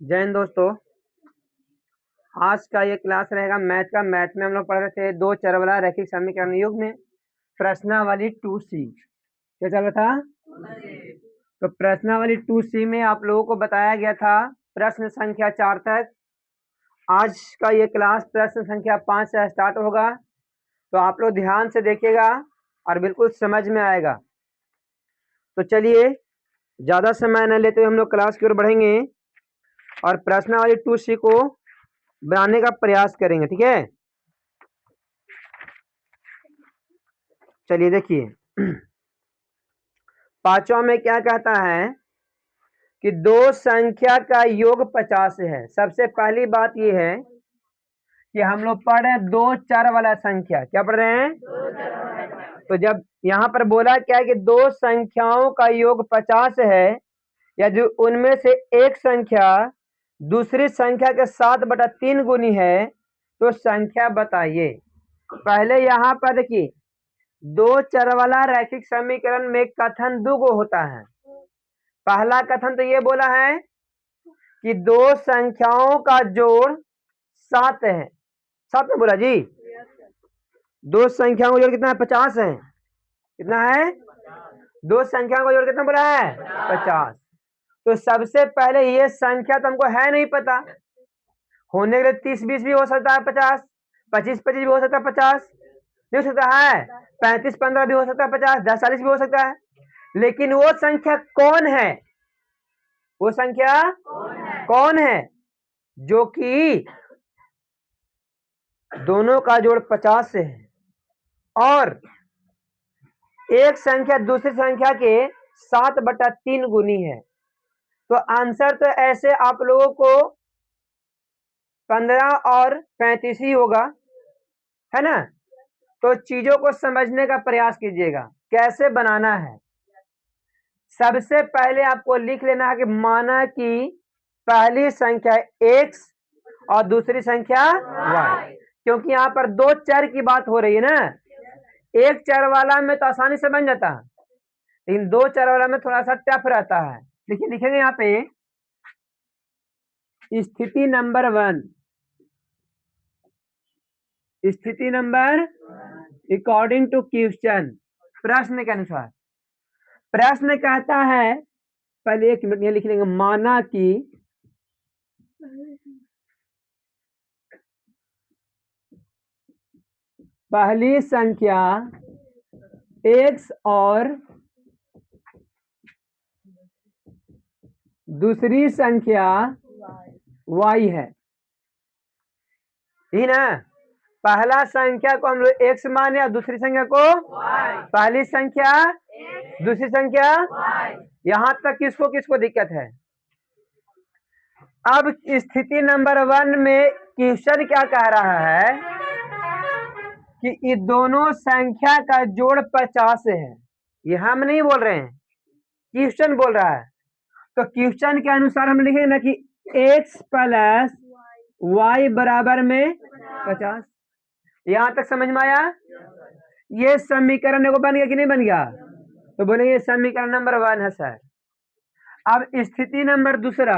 जय हिंद दोस्तों। आज का ये क्लास रहेगा मैथ का। मैथ में हम लोग पढ़ रहे थे दो चर वाला रैखिक समीकरण युग में प्रश्नावली 2C। क्या चल रहा था? तो प्रश्नावली 2C में आप लोगों को बताया गया था प्रश्न संख्या 4 तक। आज का ये क्लास प्रश्न संख्या 5 से स्टार्ट होगा, तो आप लोग ध्यान से देखिएगा और बिल्कुल समझ में आएगा। तो चलिए ज़्यादा समय न लेते हुए हम लोग क्लास की ओर बढ़ेंगे और प्रश्नावली 2C को बनाने का प्रयास करेंगे। ठीक है, चलिए देखिए। पांचवा में क्या कहता है कि दो संख्या का योग 50 है। सबसे पहली बात यह है कि हम लोग पढ़ रहे हैं दो चर वाला संख्या। क्या पढ़ रहे हैं? तो जब यहाँ पर बोला क्या है कि दो संख्याओं का योग 50 है, या जो उनमें से एक संख्या दूसरी संख्या के 7/3 गुनी है, तो संख्या बताइए। पहले यहाँ पर देखिए, दो चर वाला रैखिक समीकरण में कथन दुगो होता है। पहला कथन तो ये बोला है कि दो संख्याओं का जोड़ 7 है। 7 में बोला जी, दो संख्याओं का जोड़ कितना है? 50 है। कितना है? दो संख्याओं का जोड़ कितना बोला है? 50। तो सबसे पहले ये संख्या तो हमको है नहीं पता, होने के लिए 30-20 भी हो सकता है, 50 25-25 भी हो सकता है, 50 नहीं हो सकता है, 35-15 भी हो सकता है, 50 10-40 भी हो सकता है। लेकिन वो संख्या कौन है? वो संख्या कौन है जो कि दोनों का जोड़ 50 से है और एक संख्या दूसरी संख्या के 7/3 गुनी है? तो आंसर तो ऐसे आप लोगों को 15 और 35 ही होगा, है ना? तो चीजों को समझने का प्रयास कीजिएगा कैसे बनाना है। सबसे पहले आपको लिख लेना है कि माना कि पहली संख्या x और दूसरी संख्या y, क्योंकि यहाँ पर दो चर की बात हो रही है ना। एक चर वाला में तो आसानी से बन जाता है, लेकिन दो चर वाला में थोड़ा सा टफ रहता है। देखिए लिखेंगे यहाँ पे स्थिति नंबर 1। स्थिति नंबर अकॉर्डिंग टू क्वेश्चन, प्रश्न के अनुसार। प्रश्न कहता है, पहले एक मिनट ये लिख लेंगे, माना कि पहली संख्या x और दूसरी संख्या y है। ठीक ना? पहला संख्या को हम लोग x माने और दूसरी संख्या को y। पहली संख्या दूसरी संख्या y। यहां तक किसको किसको दिक्कत है? अब स्थिति नंबर 1 में क्वेश्चन क्या कह रहा है कि ये दोनों संख्या का जोड़ 50 है। ये हम नहीं बोल रहे हैं, क्वेश्चन बोल रहा है। तो क्वेश्चन के अनुसार हम लिखेंगे ना कि x + y बराबर में 50। यहां तक समझ में आया? ये समीकरण को बन गया कि नहीं बन गया? तो बोलेंगे समीकरण नंबर 1 है सर। अब स्थिति नंबर दूसरा,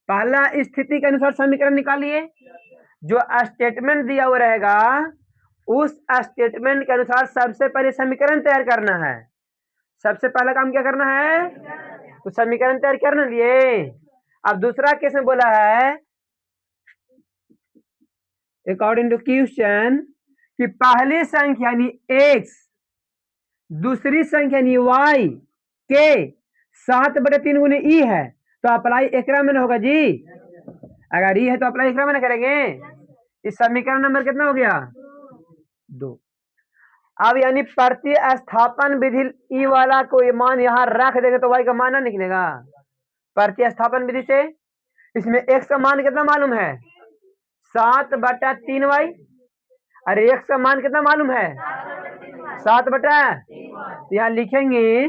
पहला स्थिति के अनुसार समीकरण निकालिए। जो स्टेटमेंट दिया हुआ रहेगा उस स्टेटमेंट के अनुसार सबसे पहले समीकरण तैयार करना है। सबसे पहला काम क्या करना है? तो समीकरण तैयार करना लिए। अब दूसरा केस में बोला है अकॉर्डिंग टू क्वेश्चन कि पहली संख्या यानी x दूसरी संख्या यानी y के 7/3 गुने ई है, तो अप्लाई एकरा में होगा जी। अगर ई है तो अप्लाई एकरा में करेंगे। इस समीकरण नंबर कितना हो गया? 2। अब यानी प्रतिस्थापन विधि ई वाला को मान यहां रख देंगे तो y का मान ना निकलेगा। प्रतिस्थापन विधि से इसमें x का मान कितना मालूम है? 7/3y। अरे x का मान कितना मालूम है? 7/। यहाँ लिखेंगे,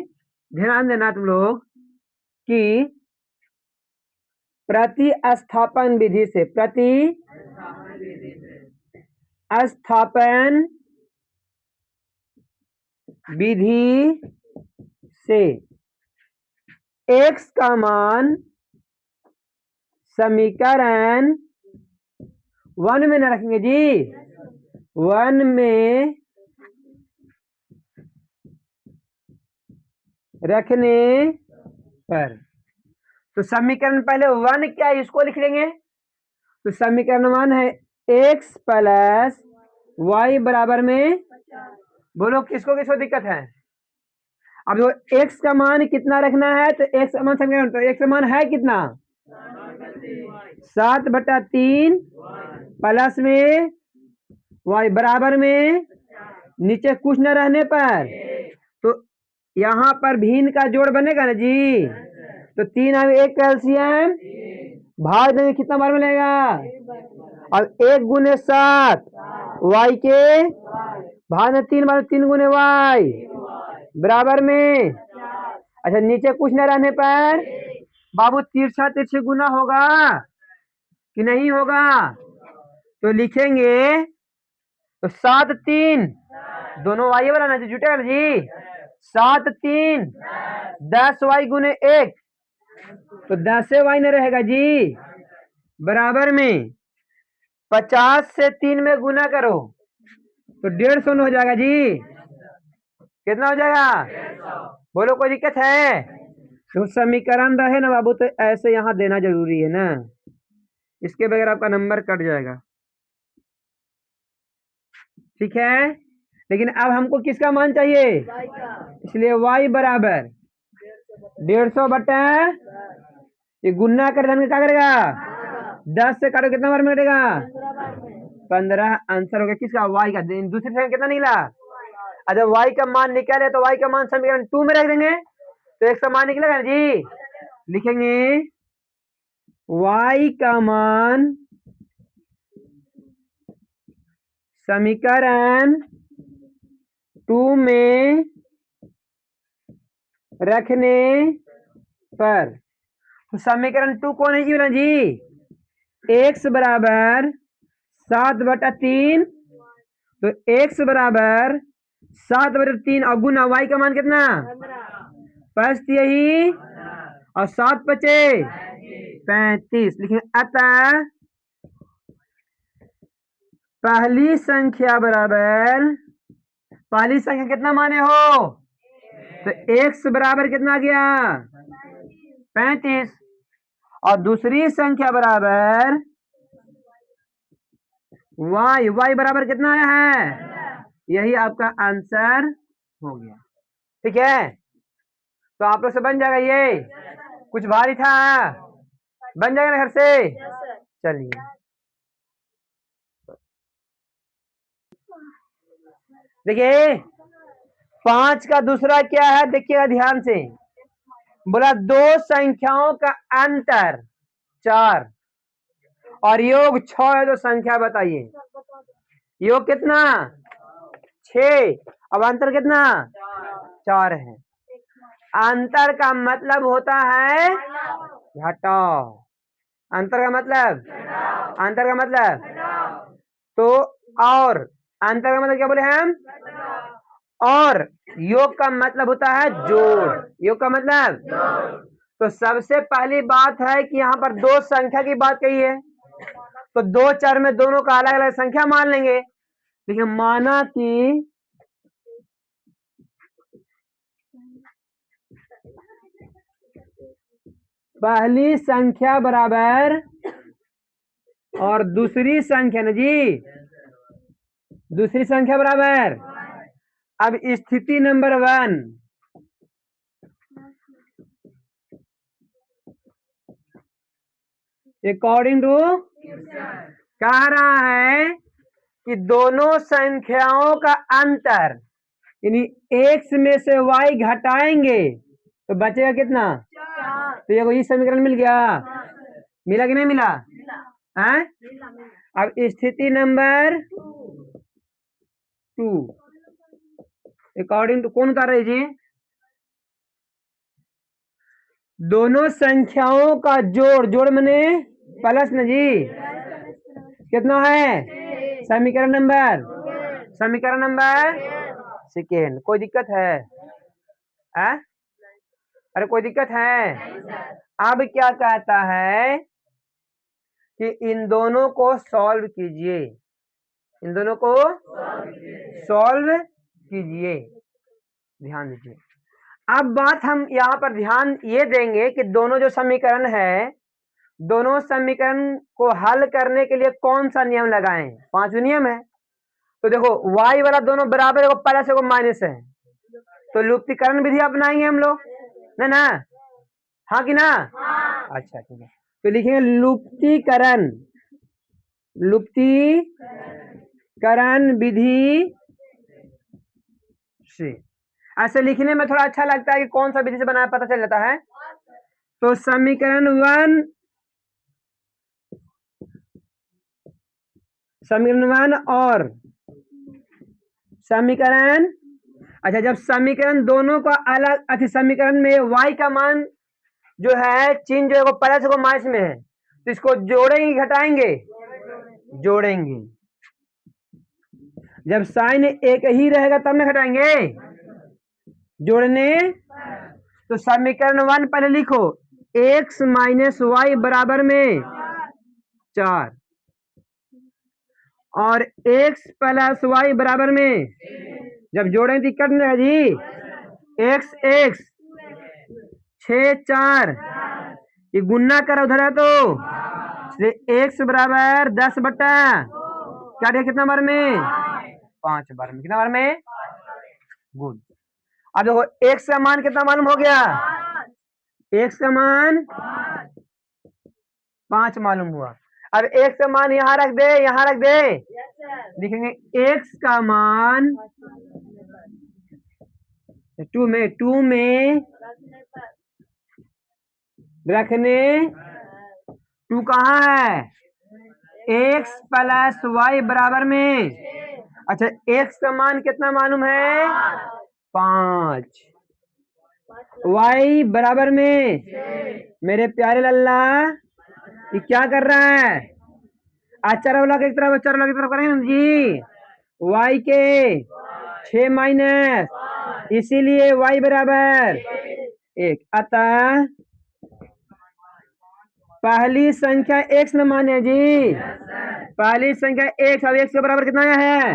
ध्यान देना तुम लोग, कि प्रतिस्थापन विधि से, प्रतिस्थापन विधि से x का मान समीकरण 1 में न रखेंगे जी, 1 में रखने पर, तो समीकरण पहले 1 क्या है इसको लिख लेंगे। तो समीकरण 1 है x प्लस वाई बराबर में, बोलो किसको किसको दिक्कत है। अब जो x का मान कितना रखना है, तो x का मान समीकरण, तो x का मान है कितना 7/3 प्लस में y बराबर में, नीचे कुछ न रहने पर, तो यहाँ पर भिन्न का जोड़ बनेगा ना जी। तो 3 अब 1 कैल्शियम भाग देंगे, कितना बार मिलेगा। अब 1 गुने 7 y के भाग में 3 बार, 3 गुने y बराबर में। अच्छा नीचे कुछ न रहने पर बाबू तिरछा तिरछे गुना होगा कि नहीं होगा, तो लिखेंगे तो 7 3 दोनों वाई वाला ना जुटेगा जी, 7 3 10 वाई गुने 1, तो 10 वाई न रहेगा जी, बराबर में 50 से 3 में गुना करो तो 150 हो जाएगा जी। कितना हो जाएगा, बोलो कोई दिक्कत है। तो समीकरण रहे ना बाबू, तो ऐसे यहाँ देना जरूरी है ना, इसके बगैर आपका नंबर कट जाएगा, ठीक है। लेकिन अब हमको किसका मान चाहिए, इसलिए y बराबर 150 बटा, ये गुना कर क्या करेगा, 10 से काटो कितना बार मिलेगा, 15 आंसर हो गया किसका, y का। दूसरी संख्या कितना निकला, अच्छा y का मान निकाले तो y का मान समीकरण 2 में रख देंगे, तो x का मान निकलेगा जी। लिखेंगे y का मान समीकरण 2 में रखने पर, तो समीकरण 2 कौन है जी, x बराबर 7/3, तो x बराबर 7/3 और गुना y का मान कितना 5 यही, और 7 बचे 35। लिखेंगे अतः पहली संख्या बराबर, पहली संख्या कितना माने हो, तो x बराबर कितना गया 35, और दूसरी संख्या बराबर y बराबर कितना आया है, यही आपका आंसर हो गया, ठीक है। तो आप लोग से बन जाएगा, ये कुछ भारी था, बन जाएगा ना घर से। चलिए देखिए 5 का दूसरा क्या है, देखिएगा ध्यान से। बोला दो संख्याओं का अंतर 4 और योग 6 है, तो संख्या बताइए। योग कितना 6, अब अंतर कितना 4 है। अंतर का मतलब होता है घटाओ, अंतर का मतलब, अंतर का मतलब, तो और अंतर का मतलब क्या बोले हम, और योग का मतलब होता है जोड़, योग का मतलब। तो सबसे पहली बात है कि यहाँ पर दो संख्या की बात कही है, तो 2 4 में दोनों का अलग अलग संख्या मान लेंगे। देखिए माना कि पहली संख्या बराबर और दूसरी संख्या ना जी, दूसरी संख्या बराबर। अब स्थिति नंबर 1, अकॉर्डिंग टू कह रहा है कि दोनों संख्याओं का अंतर, यानी x में से y घटाएंगे तो बचेगा कितना, तो ये समीकरण मिल गया, मिला कि नहीं मिला है। अब स्थिति नंबर 2, अकॉर्डिंग टू कौन उतार रही जी, दोनों संख्याओं का जोड़, जोड़ मने प्लस न जी, कितना है समीकरण नंबर, समीकरण नंबर सेकेंड। कोई दिक्कत है? अरे कोई दिक्कत है? अब क्या कहता है कि इन दोनों को सॉल्व कीजिए, इन दोनों को सॉल्व कीजिए। ध्यान दीजिए, अब बात हम यहाँ पर ध्यान ये देंगे कि दोनों जो समीकरण है, दोनों समीकरण को हल करने के लिए कौन सा नियम लगाएं? 5 नियम है। तो देखो y वाला दोनों बराबर है, प्लस है, माइनस है, तो लुप्तीकरण विधि अपनाएंगे हम लोग, ना? हाँ कि ना? अच्छा ठीक है, तो लिखेंगे लुप्तीकरण, लुप्तीकरण विधि से। ऐसे लिखने में थोड़ा अच्छा लगता है कि कौन सा विधि से बनाया पता चल जाता है। तो समीकरण 1 और समीकरण, अच्छा जब समीकरण दोनों का अलग, अच्छा समीकरण में y का मान जो है चिन्ह जो है वो प्लस को माइनस में है, तो इसको जोड़ेंगे घटाएंगे? जोड़ेंगे। जब साइन एक ही रहेगा तब ना घटाएंगे, जोड़ने। तो समीकरण 1 पहले लिखो, x माइनस वाई बराबर में 4 और x प्लस वाई बराबर में, जब जोड़ें दिक्कत नहीं है जी, x 6 4 ये गुन्ना कर उधर है, तो x बराबर 10 बटा क्या दिया, कितना बार में? 5 बार में। कितना बार में? गुड। अब देखो x का मान कितना मालूम हो गया? x का मान 5 मालूम हुआ। अब x का मान यहाँ रख दे, यहाँ रख दे, लिखेंगे x का मान 2 में रखने, 2 कहाँ है? x प्लस वाई बराबर में, अच्छा x का मान कितना मालूम है? 5, y बराबर में, मेरे प्यारे लल्ला ये क्या कर रहा है? आचार वाला की तरफ, आचार वाला की तरफ करें जी, y के 6 माइनस, इसीलिए y बराबर 1। अतः पहली संख्या x न माने जी, पहली संख्या x, अब x के बराबर कितना है?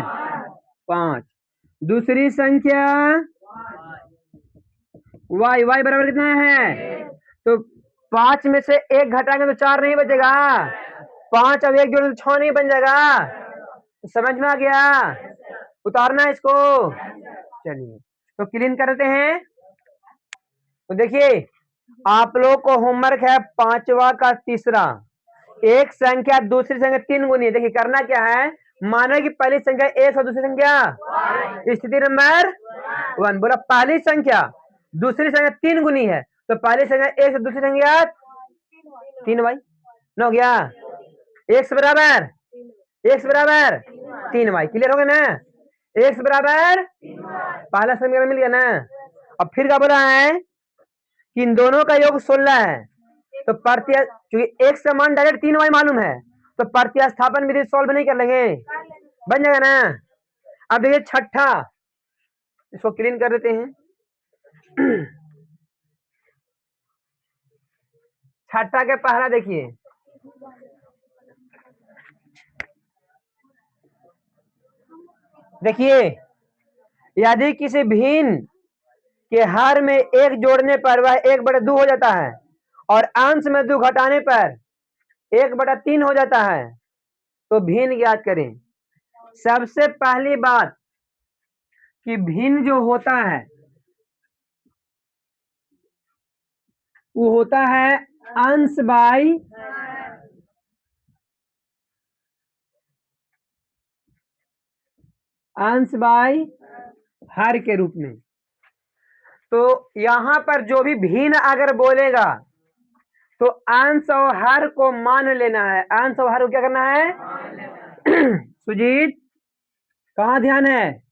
5। दूसरी संख्या y, y बराबर कितना है? तो 5 में से 1 घटाएंगे तो 4 नहीं बचेगा, 5 अब 1 जोड़े तो 6 नहीं बन जाएगा। तो समझ में आ गया? उतारना है इसको। चलिए तो क्लीन करते हैं। तो देखिए आप लोग को होमवर्क है 5वां का तीसरा, एक संख्या दूसरी संख्या 3 गुनी है। देखिए करना क्या है, माना कि पहली संख्या x और दूसरी संख्या, स्थिति नंबर 1 बोला पहली संख्या दूसरी संख्या 3 गुनी है, तो पहली संख्या x और दूसरी संख्या 3y न हो गया, x बराबर 3y। क्लियर हो गया ना? x बराबर पहला समीकरण मिल गया ना। अब फिर क्या बोला है कि इन दोनों का योग 16 है, तो क्योंकि x का मान डायरेक्ट 3y मालूम है, तो प्रतिस्थापन विधि सॉल्व नहीं कर लेंगे, बन जाएगा ना। अब देखिए छठा, इसको क्लीन कर देते हैं। छठा के पहला देखिए, देखिए यदि किसी भिन्न के हर में 1 जोड़ने पर वह 1/2 हो जाता है और अंश में 2 घटाने पर 1/3 हो जाता है, तो भिन्न ज्ञात करें। सबसे पहली बात कि भिन्न जो होता है वो होता है अंश बाई हर के रूप में। तो यहां पर जो भी भिन्न अगर बोलेगा तो अंश और हर को मान लेना है, अंश और हर को क्या करना है? सुजीत कहाँ ध्यान है?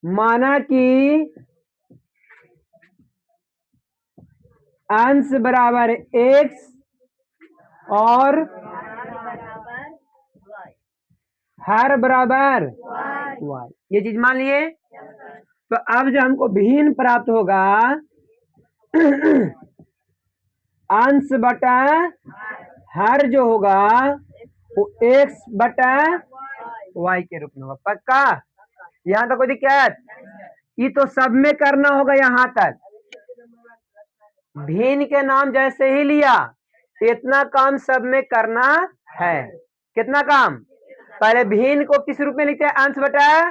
माना कि अंश बराबर x और हर बराबर y, ये चीज मान लिए। तो अब जो हमको भिन्न प्राप्त होगा अंश बटा हर जो होगा वो x बटा y के रूप में होगा। पक्का? यहाँ तक कोई दिक्कत? ये तो सब में करना होगा। यहाँ तक भिन्न के नाम जैसे ही लिया इतना काम सब में करना है। कितना काम? पहले भिन्न को किस रूप में लिखते हैं? अंश बटा,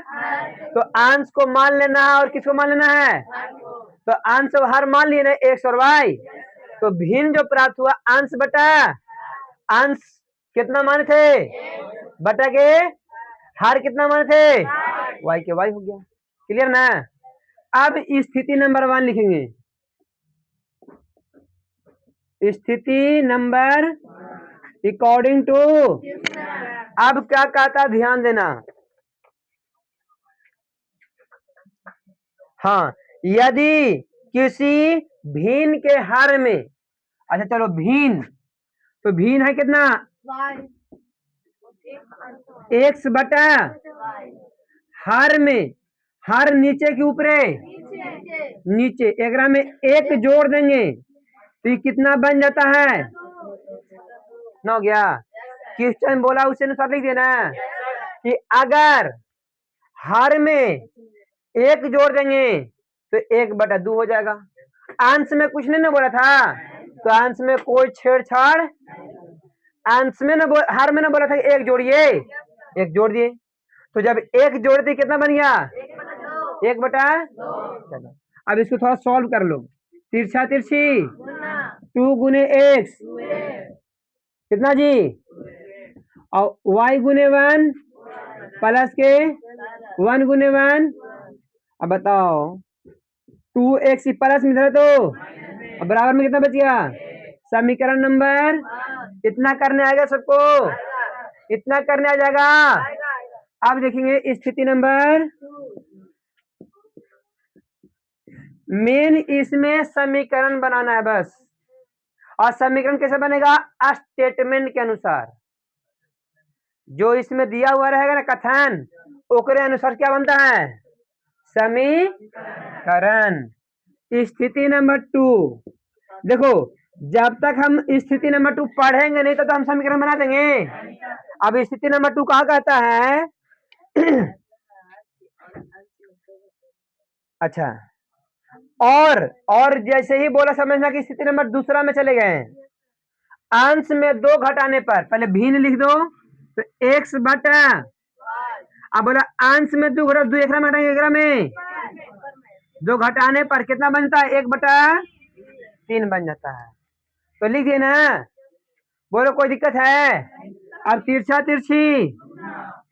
तो अंश को मान लेना है और किसको मान लेना है? तो अंश और हर मान लिए ना, एक्स और वाई। तो भिन्न जो प्राप्त हुआ अंश बटा अंश कितना माने थे? बटा के हर कितना माने थे? वाई के वाई हो गया। क्लियर ना? अब स्थिति नंबर 1 लिखेंगे। स्थिति नंबर अकॉर्डिंग टू, अब क्या कहता ध्यान देना। हाँ, यदि किसी भिन्न के हर में, अच्छा चलो भिन्न, तो भिन्न है कितना? एक्स बटा हर में, हर नीचे के ऊपरे नीचे, एक में एक जोड़ देंगे तो ये कितना बन जाता है? ना हो गया? क्वेश्चन बोला उसे अनुसार लिख देना कि अगर हर में एक जोड़ देंगे तो 1/2 हो जाएगा। अंश में कुछ नहीं ना बोला था, तो अंश में कोई छेड़छाड़, अंश में ना हर में ना बोला था एक जोड़िए, एक जोड़ दिए। तो जब एक जोड़ते कितना बन गया? 1/2। चलो अब इसको थोड़ा सॉल्व कर लो। तिरछा तिरछी 2 गुने एक्स कितना जी? और y गुने 1 प्लस के 1 गुने 1। अब बताओ 2x प्लस में तो अब बराबर में कितना बच गया? समीकरण नंबर इतना करने आएगा सबको, इतना करने आ जाएगा। अब देखेंगे स्थिति नंबर, मेन इसमें समीकरण बनाना है बस। और समीकरण कैसे बनेगा? स्टेटमेंट के अनुसार, जो इसमें दिया हुआ रहेगा ना कथन, ओकरे अनुसार क्या बनता है? समीकरण। स्थिति नंबर 2 देखो, जब तक हम स्थिति नंबर 2 पढ़ेंगे नहीं तो हम समीकरण बना देंगे। अब स्थिति नंबर 2 कहा कहता है अच्छा, और जैसे ही बोला समझना कि स्थिति नंबर दूसरा में चले गए। अंश में 2 घटाने पर पहले भिन्न लिख दो तो x बटा, अब बोला अंश में 2 घटा 2 एकरा में घटाएंगे, एकरा में 2 घटाने पर कितना बनता है? 1/3 बन जाता है। तो लिख दिए ना? बोलो कोई दिक्कत है? अब तिरछा तिरछी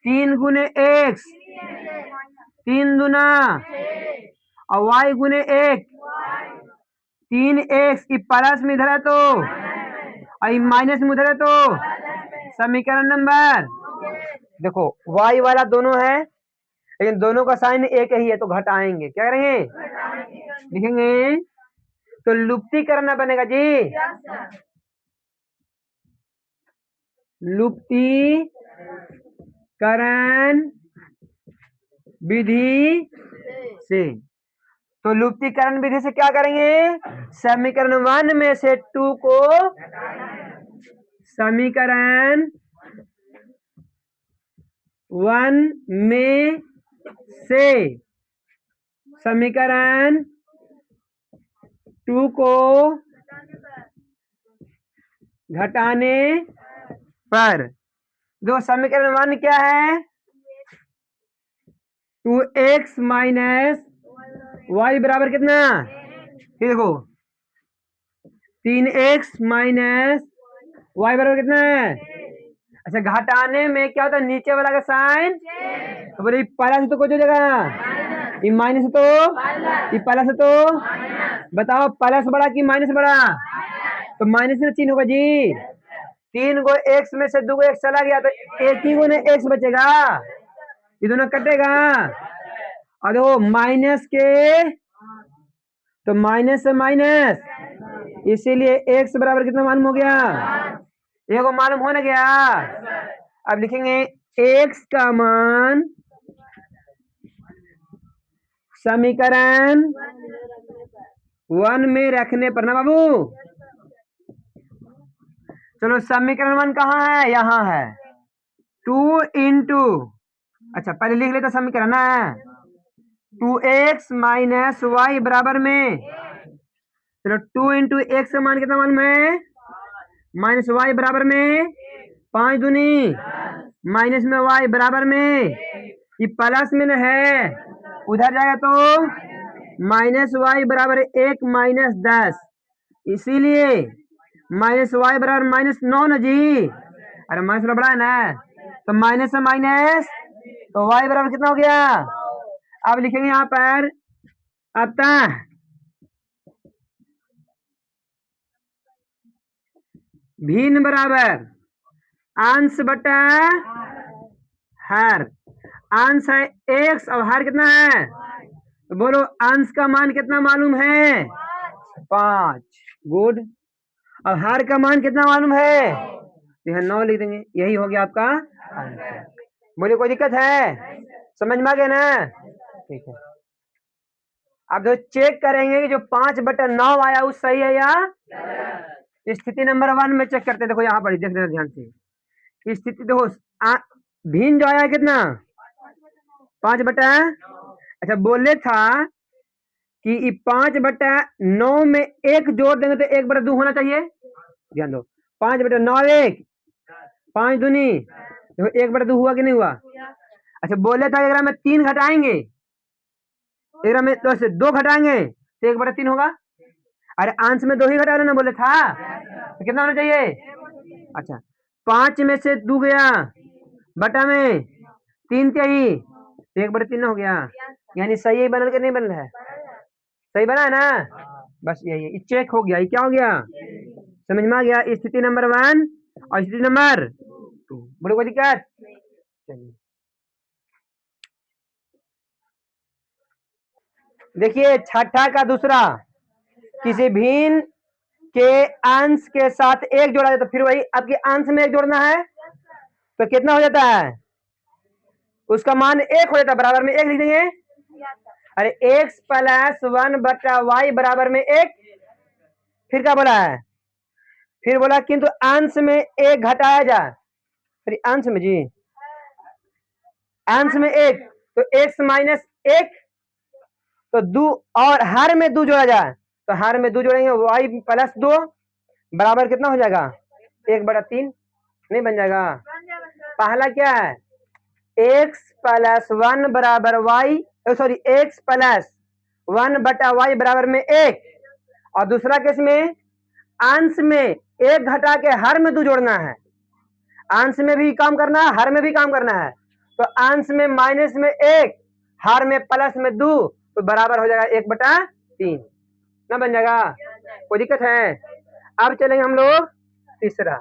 3 गुने एक्स 3 दूना और y गुने 1 3x की प्लस में इधर है तो और माइनस में उधर है तो समीकरण नंबर, देखो y वाला दोनों है लेकिन दोनों का साइन एक ही है तो घटाएंगे। क्या करेंगे? लिखेंगे तो लुप्ति करना बनेगा जी। लुप्ति करण विधि से, तो लुप्तीकरण विधि से क्या करेंगे? समीकरण 1 में से 2 को समीकरण 1 में से समीकरण 2 को घटाने पर, जो समीकरण 1 क्या है? 2x माइनस y बराबर कितना? ये देखो 3x माइनस y बराबर कितना है? अच्छा, घटाने में क्या होता है? नीचे वाला का साइन, तो बोले प्लस तो कुछ हो जाएगा, ये माइनस तो ये प्लस तो, बताओ प्लस बड़ा कि माइनस बड़ा? तो माइनस में चिन्ह होगा जी। 3 को x में से 2 को x चला गया तो एक ही गुने x बचेगा, ये दोनों कटेगा। और देखो माइनस के तो माइनस से माइनस, इसीलिए x बराबर कितना मालूम हो गया? ये को मालूम होने गया। अब लिखेंगे x का मान समीकरण 1 में रखने पर ना बाबू। चलो समीकरण 1 कहाँ है? यहाँ है 2 इंटू, अच्छा पहले लिख लेते समीकरण ना, 2x माइनस वाई बराबर में, चलो 2 इंटू एक्स का मान कितना मालूम है? माइनस वाई बराबर में 5 दूनी माइनस में वाई बराबर में, ये प्लस में न है, उधर जाएगा तो माइनस वाई बराबर 1 माइनस 10, इसीलिए माइनस वाई बराबर माइनस 9 ना जी। अरे माइनस बड़ा है ना, तो माइनस से माइनस तो वाई बराबर कितना हो गया? अब लिखेंगे यहाँ पर अतः भिन्न बराबर अंश बटा हर, अंश है x और हर कितना है? तो बोलो अंश का मान कितना मालूम है? 5। गुड। अब हर का मान कितना मालूम है? यह 9 लिख देंगे, यही हो गया आपका आंसर। बोलिए कोई दिक्कत है? समझ में आ गया ना? ठीक है। अब जो चेक करेंगे कि जो 5/9 आया वो सही है या स्थिति नंबर 1 में चेक करते। देखो यहाँ पर देख लेना ध्यान से, स्थिति देखो भिन्न जो आया कितना? 5/, अच्छा बोले था कि 5/9 में एक जोड़ देंगे तो 1/2 होना चाहिए। ध्यान दो, 5/9 1, 5 दूनी देखो 1/2 हुआ कि नहीं हुआ? अच्छा बोले था अगर में 3 घटाएंगे, अगर में 2 घटाएंगे तो 1/3 होगा। अरे अंश में 2 ही घटा ना बोले था, तो कितना होना चाहिए? अच्छा 5 में से 2 गया, बटा में 3 ही 1/3 हो गया, यानी सही बनल के नहीं बनल है? सही बना है ना? बस यही चेक हो गया, ये क्या हो गया? समझ में आ गया? स्थिति नंबर 1 और स्थिति नंबर 2। बोलो कोई दिक्कत? चलिए देखिए छठा का दूसरा, किसी भिन्न के अंश के साथ एक जोड़ा जाए तो फिर वही आपके अंश में एक जोड़ना है तो कितना हो जाता है? उसका मान 1 हो जाता है, बराबर में 1 लिख देंगे। अरे x + 1/y बराबर में 1, फिर क्या बोला है? फिर बोला किंतु अंश में 1 घटाया जाए, फिर अंश में जी अंश में 1 तो x माइनस 1, तो 2 और हर में 2 जोड़ा जाए तो हर में 2 जोड़ेंगे y + 2 बराबर कितना हो जाएगा? 1/3 नहीं बन जाएगा? पहला क्या है? x + 1 बराबर y, सॉरी x + 1/y बराबर में 1, और दूसरा केस में अंश में 1 घटा के हर में 2 जोड़ना है। अंश में भी काम करना है, हर में भी काम करना है, तो अंश में माइनस में 1, हर में प्लस में 2, तो बराबर हो जाएगा 1/3 ना बन जाएगा? कोई दिक्कत है? अब चलेंगे हम लोग तीसरा,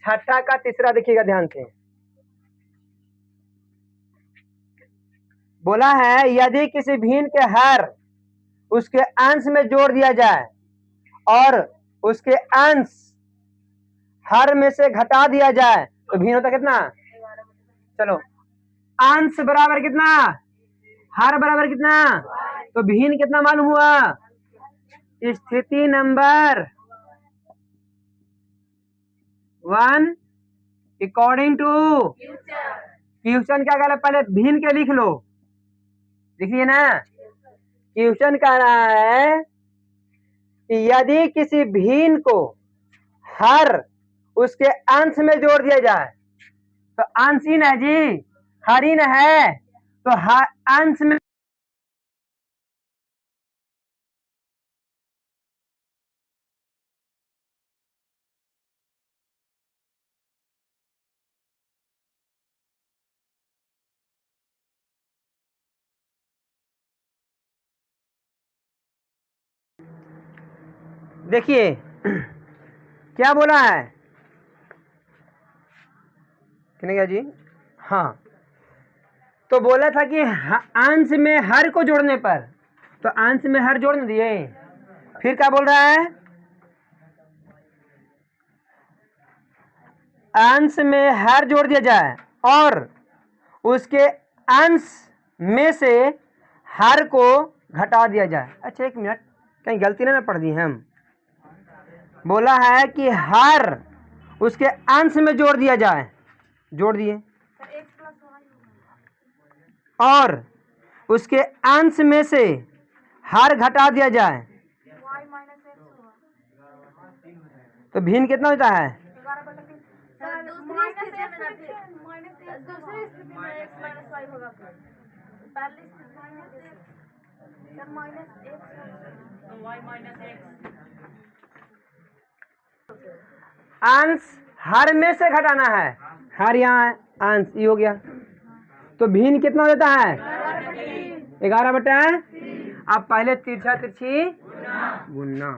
छठा का तीसरा देखिएगा ध्यान से। बोला है यदि किसी भिन्न के हर उसके अंश में जोड़ दिया जाए और उसके अंश हर में से घटा दिया जाए तो भिन्न होता कितना? चलो अंश बराबर कितना, हर बराबर कितना, तो भिन्न कितना मालूम हुआ? स्थिति नंबर 1 अकॉर्डिंग टू क्वेश्चन क्या कह रहा है? पहले भिन्न के लिख लो, लिखिए ना। क्वेश्चन कह रहा है कि यदि किसी भिन्न को हर उसके अंश में जोड़ दिया जाए तो अंश ही न जी, हर ही न है, तो हर अंश में देखिए क्या बोला है? क्या जी? हाँ तो बोला था कि अंश में हर को जोड़ने पर, तो अंश में हर जोड़ दिए, फिर क्या बोल रहा है? अंश में हर जोड़ दिया जाए और उसके अंश में से हर को घटा दिया जाए। अच्छा एक मिनट, कहीं गलती ना पढ़ दी हम। बोला है कि हर उसके अंश में जोड़ दिया जाए, जोड़ दिए, और उसके अंश में से हर घटा दिया जाए, तो भिन्न कितना होता है? अंश हर में से घटाना है, हर यहाँ है, अंश ये हो गया, तो भिन्न कितना देता है? 11/। अब पहले तिरछा तिरछी गुना,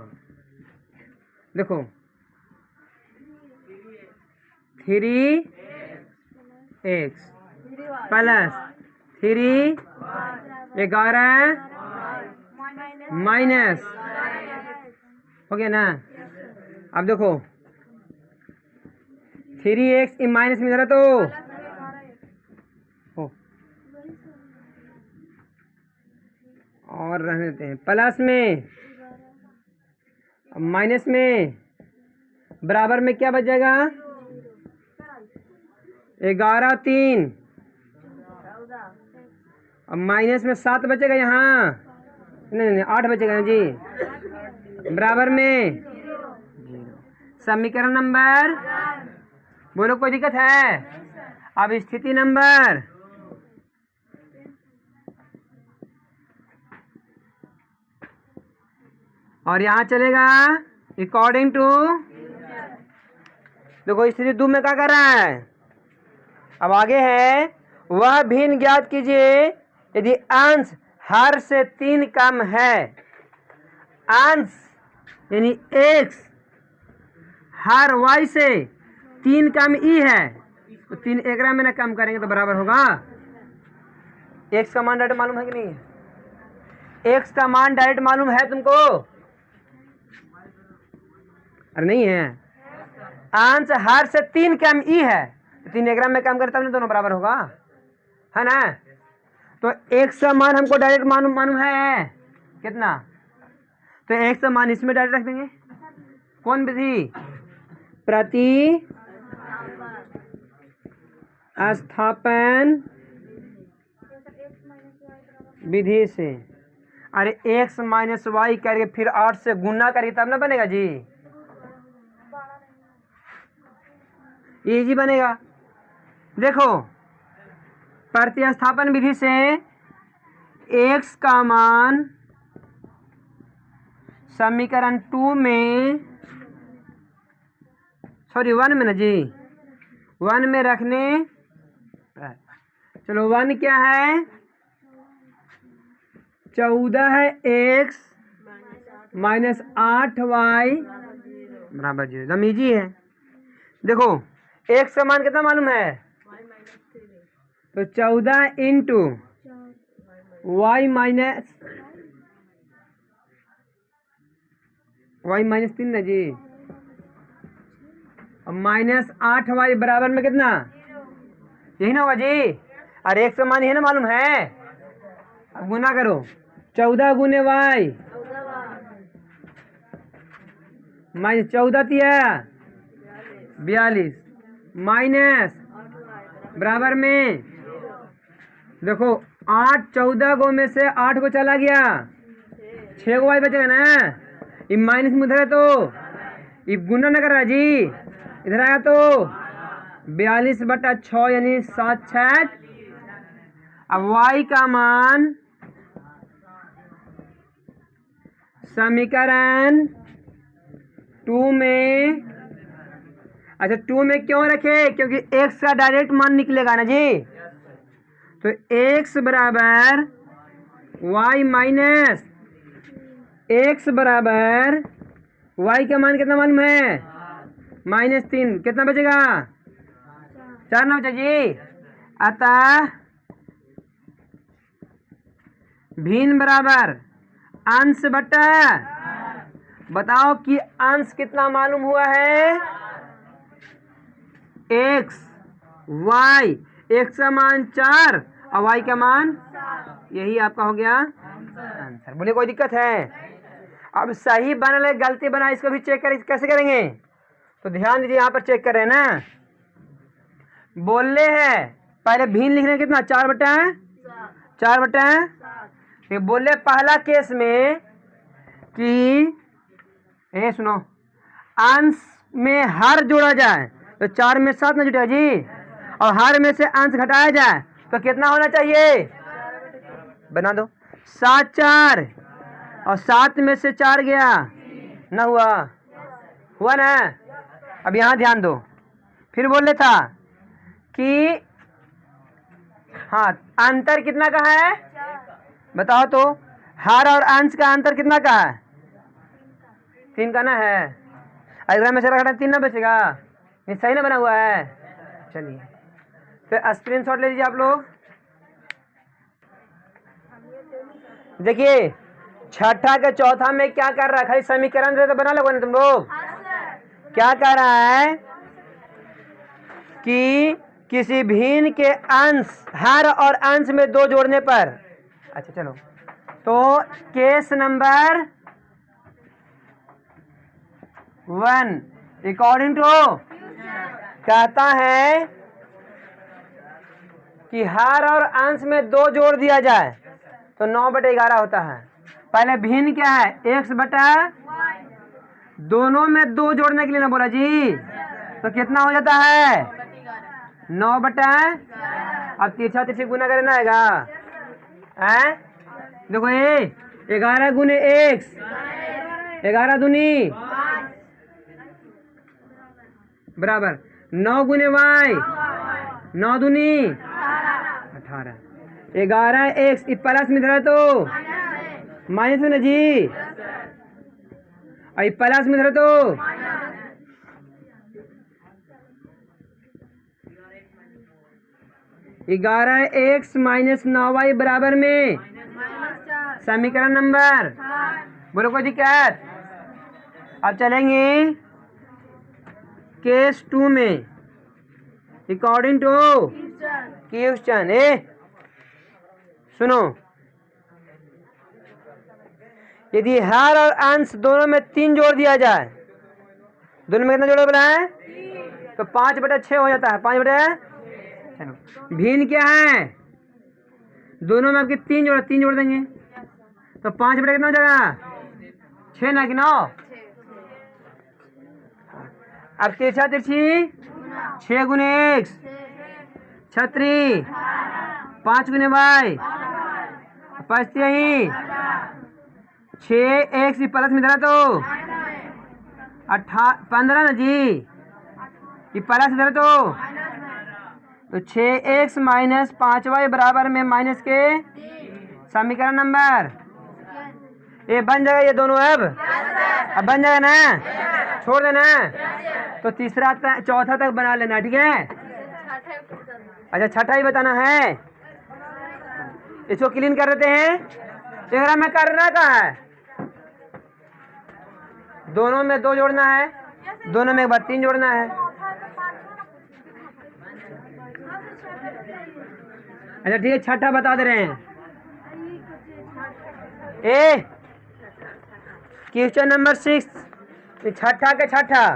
देखो 3x प्लस 11 माइनस, हो गया ना। अब देखो 3x माइनस में जरा तो हो, और रहने देते हैं, प्लस में माइनस में बराबर में क्या बच जाएगा? 11 3, अब माइनस में 7 बचेगा यहाँ, नहीं 8 बचेगा जी, बराबर में 0। समीकरण नंबर, बोलो कोई दिक्कत है? अब स्थिति नंबर, और यहाँ चलेगा अकॉर्डिंग टू, देखो स्थिति 2 में क्या कर रहा है? अब आगे है, वह भिन्न ज्ञात कीजिए यदि अंश हर से 3 कम है। अंश यानी x हर y से 3 कम ई है, तो 3 एकरा में ना कम करेंगे तो बराबर होगा। x का मान डायरेक्ट मालूम है कि नहीं? x का मान डायरेक्ट मालूम है तुमको? अरे नहीं है। अंश हर से 3 कम ई है, तो 3 एकरा में कम करता हूँ दोनों बराबर होगा, है ना। तो x का मान हमको डायरेक्ट मालूम है कितना, तो x का मान इसमें डायरेक्ट रख देंगे। कौन विधि? प्रति स्थापन विधि से। अरे x माइनस वाई करके फिर 8 से गुना करिए तब ना बनेगा जी, इजी बनेगा। देखो प्रतिस्थापन विधि से x का मान समीकरण 2 में, सॉरी 1 में ना जी, 1 में रखने, चलो 1 क्या है? 14 है x माइनस 8y बराबर 0, एकदम ईजी है। देखो x का मान कितना मालूम है? तो 14 इंटू y माइनस 3 ना जी, माइनस 8y बराबर में कितना? यही ना होगा जी। अरे x का मान यही ना मालूम है, अब गुना करो, 14 गुने y माइनस 14 तिया 42 माइनस बराबर में, देखो 8 14 गो में से 8 को चला गया, 6 को y बचेगा ना, ये माइनस में उधर है तो ये गुना न कर रहा जी, इधर आया तो 42/6 यानी 7 6। अब y का मान समीकरण 2 में, अच्छा 2 में क्यों रखे? क्योंकि x का डायरेक्ट मान निकलेगा ना जी, तो x बराबर y माइनस x बराबर y का मान कितना मालूम है? -3, कितना बचेगा? 4 ना बचा जी। अतः भिन्न बराबर अंश बटा, बताओ कि अंश कितना मालूम हुआ है? x y, x का मान 4 और y का मान यही आपका हो गया आंसर। बोलिए कोई दिक्कत है? अब सही बना गलती बना इसको भी चेक कर, कैसे करेंगे? तो ध्यान दीजिए, यहाँ पर चेक कर रहे हैं ना, बोले हैं पहले भिन्न लिख रहे हैं कितना, 4/4। ये बोले पहला केस में कि ये सुनो, अंश में हर जोड़ा जाए तो 4 में 7 ना जुटेगा जी, और हर में से अंश घटाया जाए तो कितना होना चाहिए? बना दो 7 4, और 7 में से 4 गया ना, हुआ ना। अब यहाँ ध्यान दो, फिर बोले था कि हाँ अंतर कितना का है बताओ तो, हर और अंश का अंतर कितना का है? 3 का ना है। अगर में से घटा 3 ना बचेगा, ये सही ना बना हुआ है। चलिए फिर स्क्रीनशॉट ले लीजिए आप लोग। देखिए छठा के चौथा में क्या कर रहा है, खाली समीकरण से तो बना लोगे ना तुम लोग। क्या कह रहा है कि किसी भिन्न के अंश, हर और अंश में 2 जोड़ने पर, अच्छा चलो, तो केस नंबर 1 अकॉर्डिंग टू कहता है कि हर और अंश में 2 जोड़ दिया जाए तो 9/11 होता है। पहले भिन्न क्या है, x बटा, दोनों में 2 जोड़ने के लिए ना बोला जी, तो कितना हो जाता है 9/, अब तिरछा तिरछी गुना करे ना आएगा, देखो ये 11 गुने x, 11 दूनी बराबर 9 गुने y, 9 दूनी 18, 11x प्लस में धरा तो माइनस में ना जी, और प्लस में धरा तो 11x माइनस 9y बराबर में समीकरण नंबर, बोलो कोई दिक्कत? अब चलेंगे केस 2 में अकॉर्डिंग टू क्वेश्चन। सुनो, यदि हर और अंश दोनों में 3 जोड़ दिया जाए, दोनों में कितना जोड़ बना है तो 5/6 हो जाता है, 5/, चलो भिन्न क्या है, दोनों में आपके 3 जोड़ देंगे तो 5/, कितना हो जाएगा 6 ना कि 9। अब तिरछा तिरछी 6 गुने x, 36 5 गुने y, 6x प्लस में धरा तो 15 ना जी, ये प्लस में धरा तो 6x माइनस 5y बराबर में माइनस के समीकरण नंबर, ये बन जाएगा ये दोनों। अब बन जाएगा ना, छोड़ देना, तो तीसरा चौथा तक बना लेना, ठीक है? अच्छा छठा ही बताना है, इसको क्लीन कर देते हैं। तेरा में करना का है, दोनों में 2 जोड़ना है, दोनों में एक बार 3 जोड़ना है। अच्छा ठीक है, छठा बता दे रहे हैं। क्वेश्चन नंबर 6, छठा के छठा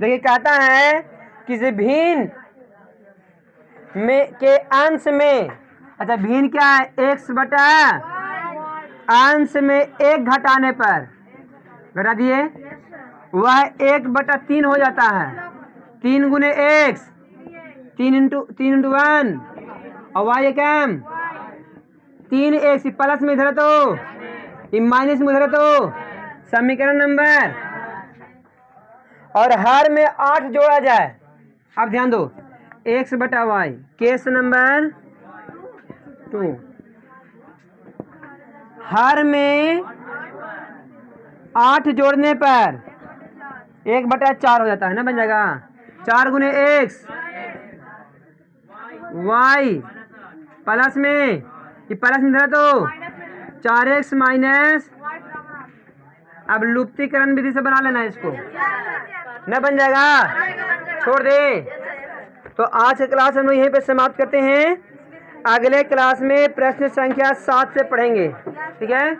देखिए, कहता है किसी भिन्न में के अंश में, अच्छा भिन्न क्या है, x बटा अंश में 1 घटाने पर, घटा दिए, वह 1/3 हो जाता है। 3 गुने x, 3 इंटू 1, और y कम 3x प्लस में इधर तो माइनस में उधर तो समीकरण नंबर, और हर में 8 जोड़ा जाए। अब ध्यान दो, x बटा y, केस नंबर 2, हर में 8 जोड़ने पर 1/4 हो जाता है ना, बन जाएगा 4 गुने x, y प्लस में, ये प्लस में धरा तो 4x माइनस, अब लुप्तीकरण विधि से बना लेना है इसको, न बन जाएगा, छोड़ दे। तो आज की क्लास हम लोग यहीं पे समाप्त करते हैं। अगले क्लास में प्रश्न संख्या 7 से पढ़ेंगे। ठीक है।